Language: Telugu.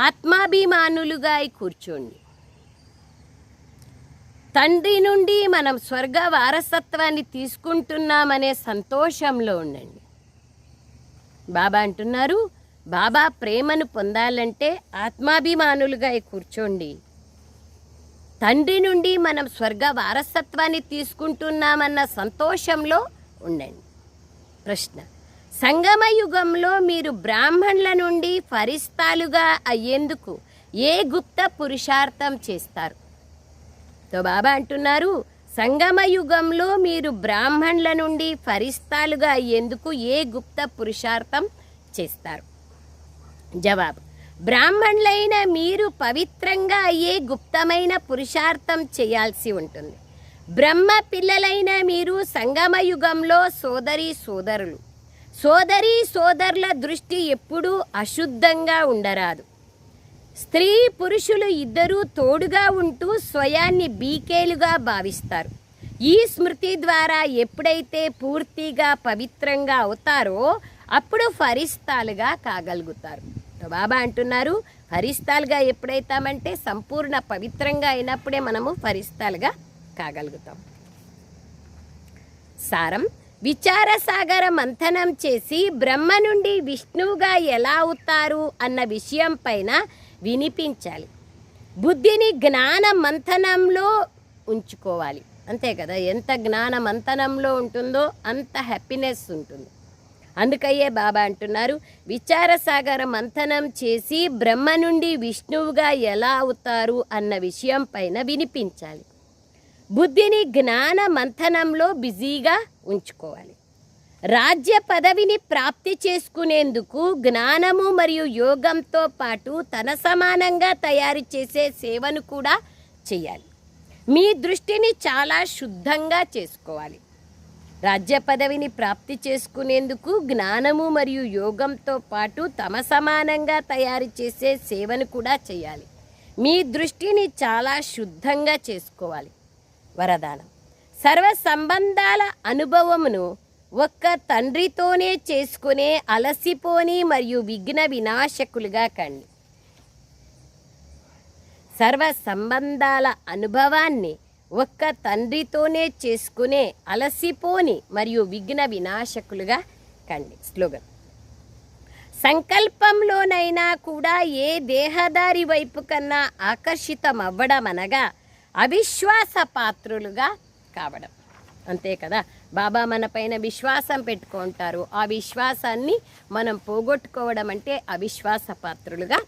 ఆత్మాభిమానులుగా కూర్చోండి. తండ్రి నుండి మనం స్వర్గ వారసత్వాన్ని తీసుకుంటున్నామనే సంతోషంలో ఉండండి. బాబా అంటున్నారు, బాబా ప్రేమను పొందాలంటే ఆత్మాభిమానులుగా కూర్చోండి. తండ్రి నుండి మనం స్వర్గ వారసత్వాన్ని తీసుకుంటున్నామన్న సంతోషంలో ఉండండి. ప్రశ్న: సంగమ యుగంలో మీరు బ్రాహ్మణుల నుండి ఫరిస్తాలుగా అయ్యేందుకు ఏ గుప్త పురుషార్థం చేస్తారు? తో బాబా అంటున్నారు, సంగమ యుగంలో మీరు బ్రాహ్మణుల నుండి ఫరిస్తాలుగా అయ్యేందుకు ఏ గుప్త పురుషార్థం చేస్తారు? జవాబు: బ్రాహ్మణులైన మీరు పవిత్రంగా అయ్యే గుప్తమైన పురుషార్థం చేయాల్సి ఉంటుంది. బ్రహ్మ పిల్లలైన మీరు సంగమ యుగంలో సోదరీ సోదరుల దృష్టి ఎప్పుడూ అశుద్ధంగా ఉండరాదు. స్త్రీ పురుషులు ఇద్దరూ తోడుగా ఉంటూ స్వయాన్ని బీకేలుగా భావిస్తారు. ఈ స్మృతి ద్వారా ఎప్పుడైతే పూర్తిగా పవిత్రంగా అవుతారో అప్పుడు ఫరిస్తాలుగా కాగలుగుతారు. బాబా అంటున్నారు, ఫరిస్తాలుగా ఎప్పుడైతామంటే సంపూర్ణ పవిత్రంగా అయినప్పుడే మనము ఫరిస్తాలుగా కాగలుగుతాం. సారం: విచార సాగర మంథనం చేసి బ్రహ్మ నుండి విష్ణువుగా ఎలా అవుతారు అన్న విషయం పైన వినిపించాలి. బుద్ధిని జ్ఞాన మంథనంలో ఉంచుకోవాలి. అంతే కదా, ఎంత జ్ఞాన మంథనంలో ఉంటుందో అంత హ్యాపీనెస్ ఉంటుంది. అందుకయ్యే బాబా అంటున్నారు, విచార సాగర మంథనం చేసి బ్రహ్మ నుండి విష్ణువుగా ఎలా అవుతారు అన్న విషయం పైన వినిపించాలి. బుద్ధిని జ్ఞాన మంథనంలో బిజీగా ఉంచుకోవాలి. రాజ్య పదవిని ప్రాప్తి చేసుకునేందుకు జ్ఞానము మరియు యోగంతో పాటు తన సమానంగా తయారు చేసే సేవను కూడా చేయాలి. మీ దృష్టిని చాలా శుద్ధంగా చేసుకోవాలి. రాజ్య పదవిని ప్రాప్తి చేసుకునేందుకు జ్ఞానము మరియు యోగంతో పాటు తమ సమానంగా తయారు చేసే సేవను కూడా చేయాలి. మీ దృష్టిని చాలా శుద్ధంగా చేసుకోవాలి. వరదానం: సర్వ సంబంధాల అనుభవమును ఒక్క తండ్రితోనే చేసుకునే అలసిపోని మరియు విఘ్న వినాశకులుగా కండి. సర్వ సంబంధాల అనుభవాన్ని ఒక్క తండ్రితోనే చేసుకునే అలసిపోని మరియు విఘ్న వినాశకులుగా కండి. స్లోగన్: సంకల్పంలోనైనా కూడా ఏ దేహదారి వైపు కన్నా ఆకర్షితం అవ్వడం అనగా అవిశ్వాస పాత్రులుగా కావడం. అంతే కదా, బాబా మన పైన విశ్వాసం పెట్టుకుంటారు. ఆ విశ్వాసాన్ని మనం పోగొట్టుకోవడం అంటే అవిశ్వాస పాత్రులుగా